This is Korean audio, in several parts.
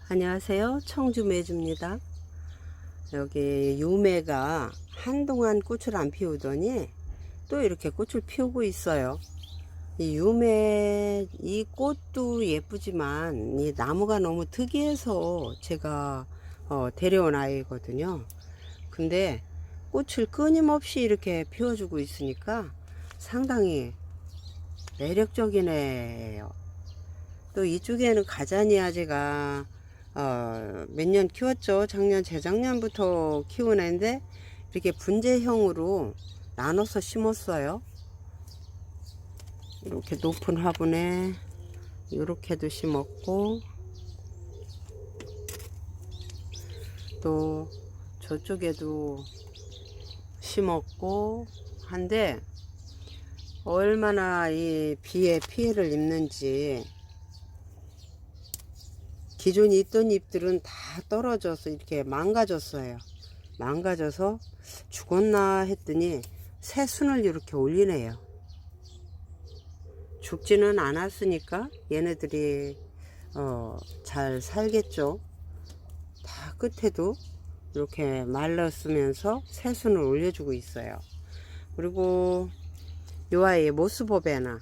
안녕하세요. 청주 매주입니다. 여기 유매가 한동안 꽃을 안 피우더니 또 이렇게 꽃을 피우고 있어요. 이 유매 이 꽃도 예쁘지만 이 나무가 너무 특이해서 제가 데려온 아이거든요. 근데 꽃을 끊임없이 이렇게 피워주고 있으니까 상당히 매력적인 애예요. 또 이쪽에는 가자니아 제가 몇 년 키웠죠. 작년, 재작년부터 키운 애인데 이렇게 분재형으로 나눠서 심었어요. 이렇게 높은 화분에 이렇게도 심었고, 또 저쪽에도 심었고 한데 얼마나 이 비에 피해를 입는지, 기존에 있던 잎들은 다 떨어져서 이렇게 망가졌어요. 망가져서 죽었나 했더니 새순을 이렇게 올리네요. 죽지는 않았으니까 얘네들이 잘 살겠죠. 다 끝에도 이렇게 말랐으면서 새순을 올려주고 있어요. 그리고 요 아이의 모스보베나,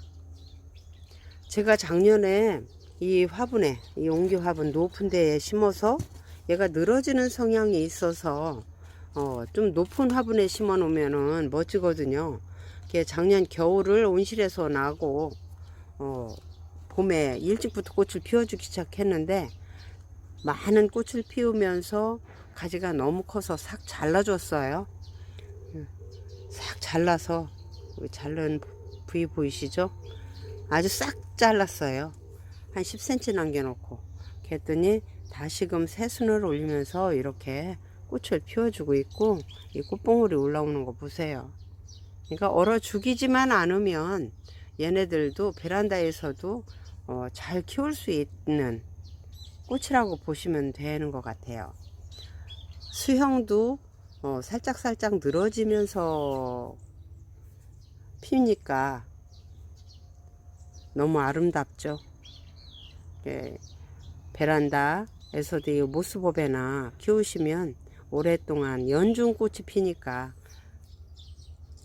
제가 작년에 이 화분에, 이 옹기 화분 높은 데에 심어서 얘가 늘어지는 성향이 있어서 좀 높은 화분에 심어 놓으면은 멋지거든요. 작년 겨울을 온실에서 나고 봄에 일찍부터 꽃을 피워주기 시작했는데 많은 꽃을 피우면서 가지가 너무 커서 싹 잘라줬어요. 싹 잘라서, 자른 부위 보이시죠? 아주 싹 잘랐어요. 한 10cm 남겨놓고 그랬더니 다시금 새순을 올리면서 이렇게 꽃을 피워주고 있고, 이 꽃봉오리 올라오는 거 보세요. 그러니까 얼어 죽이지만 않으면 얘네들도 베란다에서도 잘 키울 수 있는 꽃이라고 보시면 되는 것 같아요. 수형도 살짝살짝 늘어지면서 피니까 너무 아름답죠. 베란다에서도 이 모스보베나 키우시면 오랫동안 연중꽃이 피니까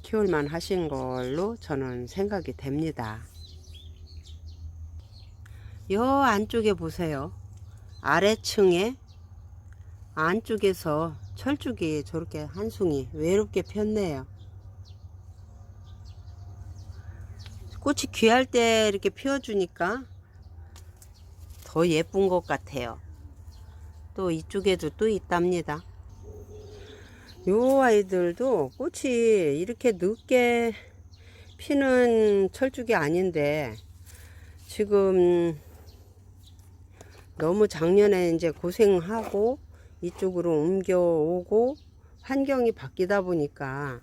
키울만 하신 걸로 저는 생각이 됩니다. 요 안쪽에 보세요. 아래층에 안쪽에서 철쭉이 저렇게 한 송이 외롭게 폈네요. 꽃이 귀할 때 이렇게 피워주니까 더 예쁜 것 같아요. 또 이쪽에도 또 있답니다. 요 아이들도 꽃이 이렇게 늦게 피는 철쭉이 아닌데 지금 너무 작년에 이제 고생하고 이쪽으로 옮겨오고 환경이 바뀌다 보니까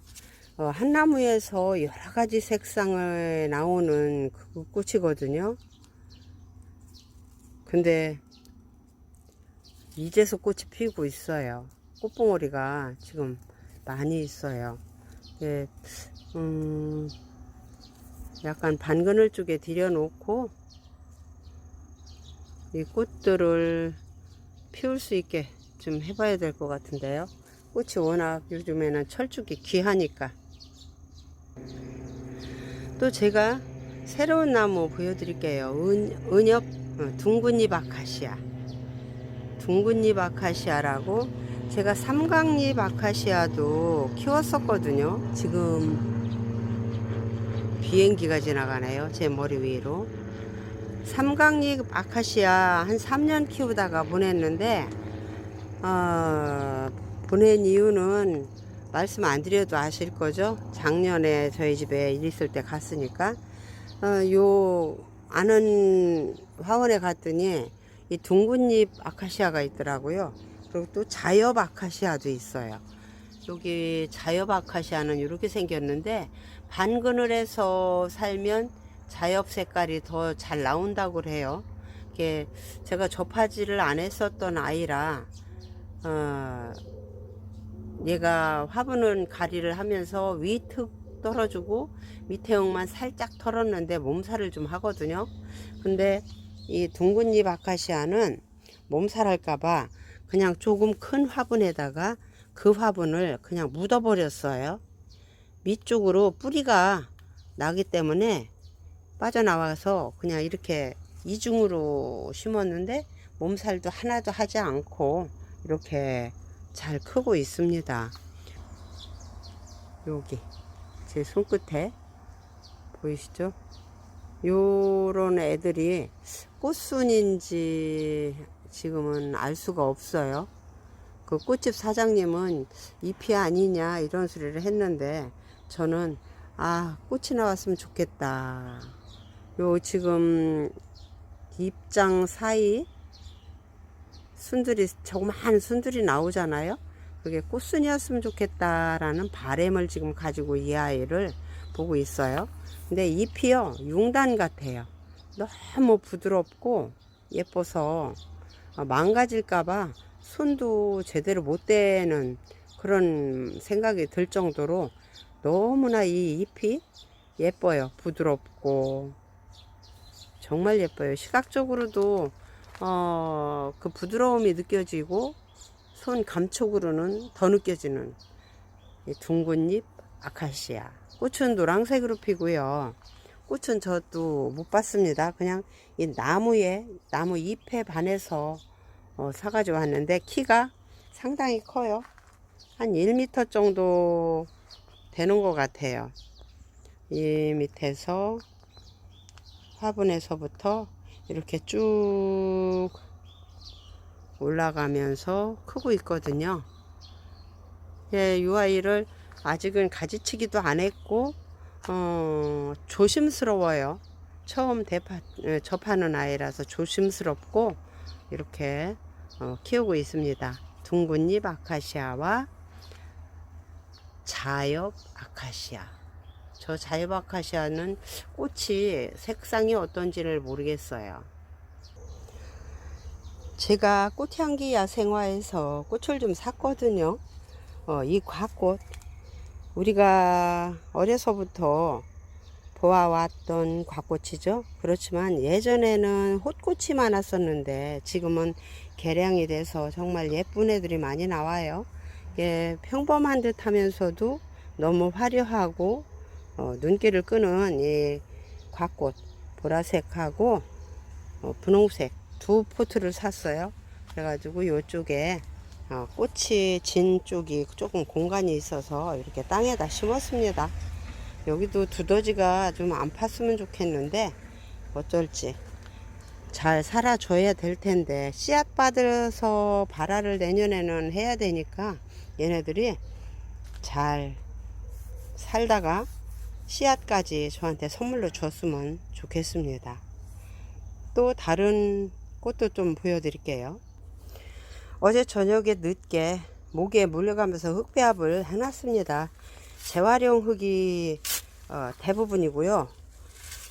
한 나무에서 여러 가지 색상을 나오는 그 꽃이거든요. 근데 이제서 꽃이 피고 있어요. 꽃봉오리가 지금 많이 있어요. 예, 약간 반그늘 쪽에 들여놓고 이 꽃들을 피울 수 있게 좀 해봐야 될 것 같은데요. 꽃이 워낙 요즘에는 철쭉이 귀하니까. 또 제가 새로운 나무 보여드릴게요. 은엽 둥근잎 아카시아. 둥근잎 아카시아라고, 제가 삼각잎 아카시아도 키웠었거든요. 지금 비행기가 지나가네요. 제 머리 위로. 삼각잎 아카시아 한 3년 키우다가 보냈는데 보낸 이유는 말씀 안 드려도 아실 거죠. 작년에 저희 집에 일 있을 때 갔으니까 요 아는 화원에 갔더니 이 둥근잎 아카시아가 있더라고요. 그리고 또 자엽 아카시아도 있어요. 여기 자엽 아카시아는 이렇게 생겼는데 반그늘에서 살면 자엽 색깔이 더 잘 나온다고 해요. 이게 제가 접하지를 안 했었던 아이라 얘가 화분은 가리를 하면서 위특 떨어주고 밑에 형만 살짝 털었는데 몸살을 좀 하거든요. 근데 이 둥근잎 아카시아는 몸살 할까봐 그냥 조금 큰 화분에다가 그 화분을 그냥 묻어 버렸어요. 밑쪽으로 뿌리가 나기 때문에 빠져나와서 그냥 이렇게 이중으로 심었는데 몸살도 하나도 하지 않고 이렇게 잘 크고 있습니다. 여기 제 손끝에 보이시죠? 요런 애들이 꽃순인지 지금은 알 수가 없어요. 그 꽃집 사장님은 잎이 아니냐 이런 소리를 했는데 저는 꽃이 나왔으면 좋겠다. 요 지금 잎장 사이 순들이 조그마한 순들이 나오잖아요. 그게 꽃순이었으면 좋겠다라는 바람을 지금 가지고 이 아이를 보고 있어요. 근데 잎이요 융단 같아요. 너무 부드럽고 예뻐서 망가질까봐 손도 제대로 못 대는 그런 생각이 들 정도로 너무나 이 잎이 예뻐요. 부드럽고 정말 예뻐요. 시각적으로도 그 부드러움이 느껴지고 손 감촉으로는 더 느껴지는 이 둥근 잎 아카시아. 꽃은 노란색으로 피고요. 꽃은 저도 못 봤습니다. 그냥 이 나무 잎에 반해서 사가지고 왔는데 키가 상당히 커요. 한 1m 정도 되는 것 같아요. 이 밑에서 화분에서부터 이렇게 쭉 올라가면서 크고 있거든요. 예, 이 아이를 아직은 가지치기도 안 했고 조심스러워요. 처음 접하는 아이라서 조심스럽고 이렇게 키우고 있습니다. 둥근잎 아카시아와 자엽 아카시아. 저 자엽 아카시아는 꽃이 색상이 어떤지를 모르겠어요. 제가 꽃향기 야생화에서 꽃을 좀 샀거든요. 이 곽꽃 우리가 어려서부터 보아왔던 곽꽃이죠. 그렇지만 예전에는 홑꽃이 많았었는데 지금은 개량이 돼서 정말 예쁜 애들이 많이 나와요. 예, 평범한 듯 하면서도 너무 화려하고 눈길을 끄는 이 곽꽃 보라색하고 분홍색 두 포트를 샀어요. 그래가지고 이쪽에 꽃이 진 쪽이 조금 공간이 있어서 이렇게 땅에다 심었습니다. 여기도 두더지가 좀 안 팠으면 좋겠는데 어쩔지 잘 살아줘야 될 텐데 씨앗 받아서 발화를 내년에는 해야 되니까 얘네들이 잘 살다가 씨앗까지 저한테 선물로 줬으면 좋겠습니다. 또 다른 꽃도 좀 보여드릴게요. 어제 저녁에 늦게 모기에 물려가면서 흙배합을 해놨습니다. 재활용 흙이 대부분이고요.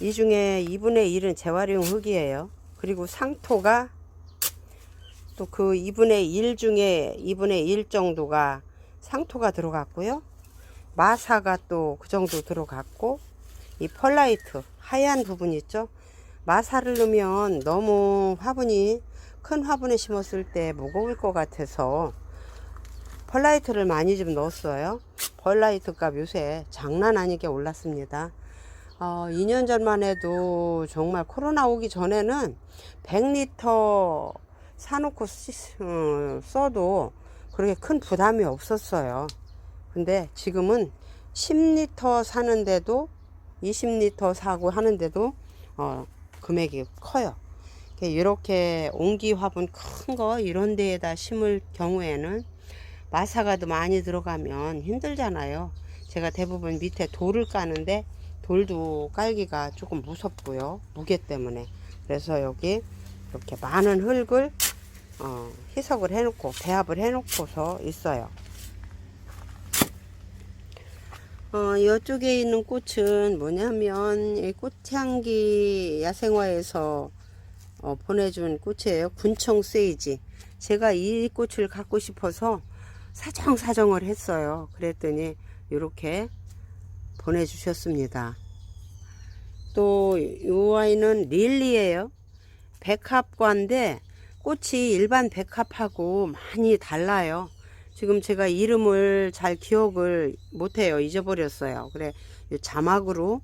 이 중에 2분의 1은 재활용 흙이에요. 그리고 상토가 또 그 2분의 1 중에 2분의 1 정도가 상토가 들어갔고요. 마사가 또 그 정도 들어갔고, 이 펄라이트 하얀 부분 있죠. 마사를 넣으면 너무 화분이 큰 화분에 심었을 때 무거울 것 같아서 펄라이트를 많이 좀 넣었어요. 펄라이트 값 요새 장난 아니게 올랐습니다. 2년 전만 해도 정말 코로나 오기 전에는 100리터 사놓고 써도 그렇게 큰 부담이 없었어요. 근데 지금은 10리터 사는데도 20리터 사고 하는데도 금액이 커요. 이렇게 옹기 화분 큰 거 이런 데에다 심을 경우에는 마사가도 많이 들어가면 힘들잖아요. 제가 대부분 밑에 돌을 까는데 돌도 깔기가 조금 무섭고요. 무게 때문에. 그래서 여기 이렇게 많은 흙을 희석을 해놓고 배합을 해놓고서 있어요. 이쪽에 있는 꽃은 뭐냐면 이 꽃향기 야생화에서 보내준 꽃이에요. 군청 세이지. 제가 이 꽃을 갖고 싶어서 사정을 했어요. 그랬더니 이렇게 보내주셨습니다. 또 이 아이는 릴리예요. 백합과인데 꽃이 일반 백합하고 많이 달라요. 지금 제가 이름을 잘 기억을 못해요. 잊어버렸어요. 그래 자막으로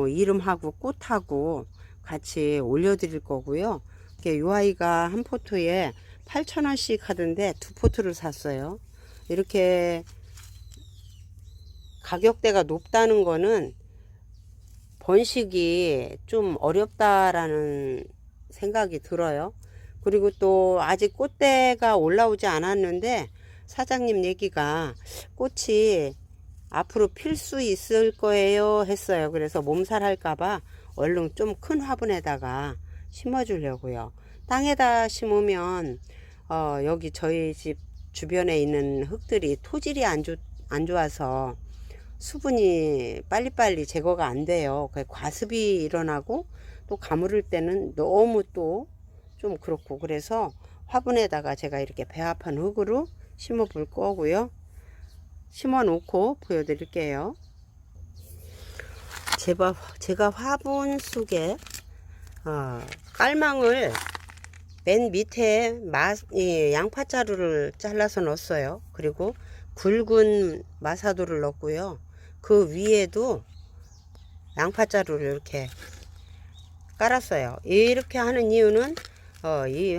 이름하고 꽃하고 같이 올려드릴 거고요. 이 아이가 한 포트에 8,000원씩 하던데 두 포트를 샀어요. 이렇게 가격대가 높다는 거는 번식이 좀 어렵다라는 생각이 들어요. 그리고 또 아직 꽃대가 올라오지 않았는데 사장님 얘기가 꽃이 앞으로 필 수 있을 거예요 했어요. 그래서 몸살 할까봐 얼른 좀 큰 화분에다가 심어 주려고요. 땅에다 심으면 여기 저희 집 주변에 있는 흙들이 토질이 안 좋아서 수분이 빨리빨리 제거가 안 돼요. 과습이 일어나고 또 가물을 때는 너무 또 좀 그렇고, 그래서 화분에다가 제가 이렇게 배합한 흙으로 심어 볼 거고요. 심어 놓고 보여드릴게요. 제가 화분 속에 깔망을 맨 밑에 양파자루를 잘라서 넣었어요. 그리고 굵은 마사도를 넣었고요. 그 위에도 양파자루를 이렇게 깔았어요. 이렇게 하는 이유는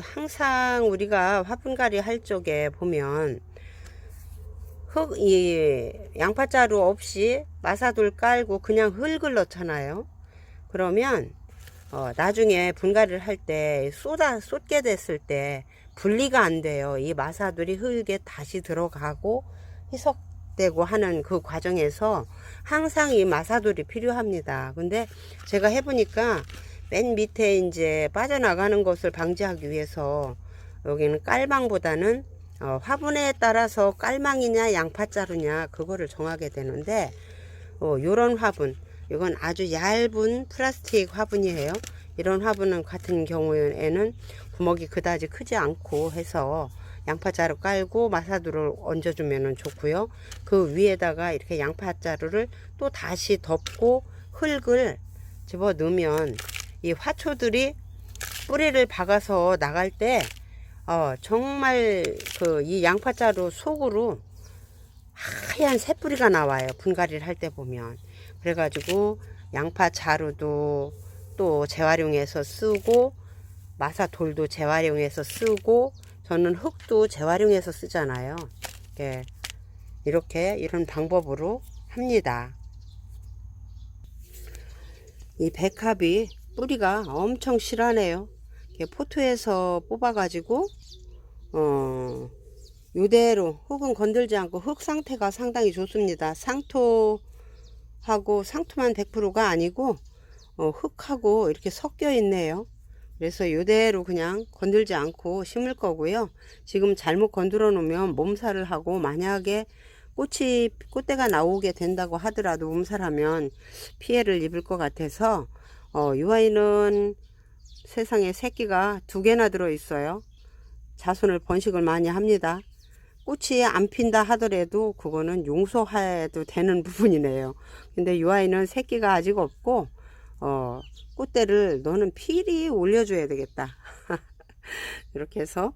항상 우리가 화분갈이 할 적에 보면 양파자루 없이 마사도를 깔고 그냥 흙을 넣잖아요. 그러면 나중에 분갈이를 할 때 쏟게 됐을 때 분리가 안 돼요. 이 마사들이 흙에 다시 들어가고 희석되고 하는 그 과정에서 항상 이 마사돌이 필요합니다. 근데 제가 해보니까 맨 밑에 이제 빠져나가는 것을 방지하기 위해서 여기는 깔망보다는 화분에 따라서 깔망이냐 양파자루냐 그거를 정하게 되는데 요런 화분, 이건 아주 얇은 플라스틱 화분이에요. 이런 화분은 같은 경우에는 구멍이 그다지 크지 않고 해서 양파자루 깔고 마사두를 얹어주면 좋고요. 그 위에다가 이렇게 양파자루를 또 다시 덮고 흙을 집어 넣으면 이 화초들이 뿌리를 박아서 나갈 때 정말 이 양파자루 속으로 하얀 새뿌리가 나와요. 분갈이를 할 때 보면. 그래가지고 양파자루도 또 재활용해서 쓰고 마사돌도 재활용해서 쓰고 저는 흙도 재활용해서 쓰잖아요. 이런 방법으로 합니다. 이 백합이 뿌리가 엄청 실하네요. 포트에서 뽑아가지고 이대로 흙은 건들지 않고 흙 상태가 상당히 좋습니다. 상토만 100%가 아니고 흙하고 이렇게 섞여 있네요. 그래서 이대로 그냥 건들지 않고 심을 거고요. 지금 잘못 건드려 놓으면 몸살을 하고, 만약에 꽃대가 나오게 된다고 하더라도 몸살하면 피해를 입을 것 같아서 이 아이는 세상에 새끼가 2개나 들어 있어요. 자손을 번식을 많이 합니다. 꽃이 안 핀다 하더라도 그거는 용서해도 되는 부분이네요. 근데 이 아이는 새끼가 아직 없고 꽃대를 너는 필히 올려줘야 되겠다. 이렇게 해서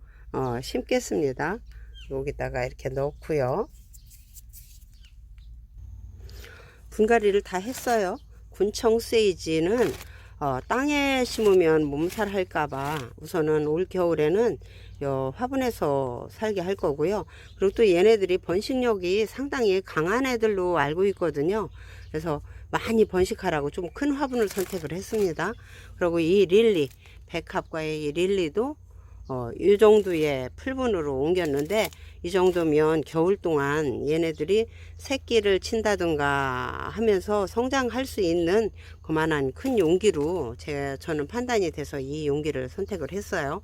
심겠습니다. 여기다가 이렇게 넣고요. 분갈이를 다 했어요. 군청 세이지는 땅에 심으면 몸살 할까봐 우선은 올 겨울에는 화분에서 살게 할 거고요. 그리고 또 얘네들이 번식력이 상당히 강한 애들로 알고 있거든요. 그래서 많이 번식하라고 좀 큰 화분을 선택을 했습니다. 그리고 이 릴리, 백합과의 이 릴리도 이 정도의 풀분으로 옮겼는데, 이 정도면 겨울 동안 얘네들이 새끼를 친다든가 하면서 성장할 수 있는 그만한 큰 용기로 저는 판단이 돼서 이 용기를 선택을 했어요.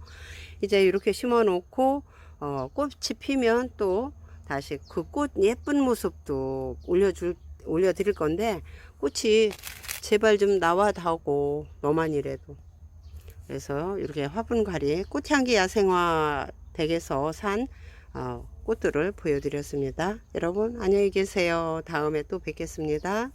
이제 이렇게 심어 놓고 꽃이 피면 또 다시 그 꽃 예쁜 모습도 올려드릴 건데, 꽃이 제발 좀 나와다오, 너만이라도. 그래서 이렇게 화분갈이 꽃향기 야생화 댁에서 산 꽃들을 보여드렸습니다. 여러분 안녕히 계세요. 다음에 또 뵙겠습니다.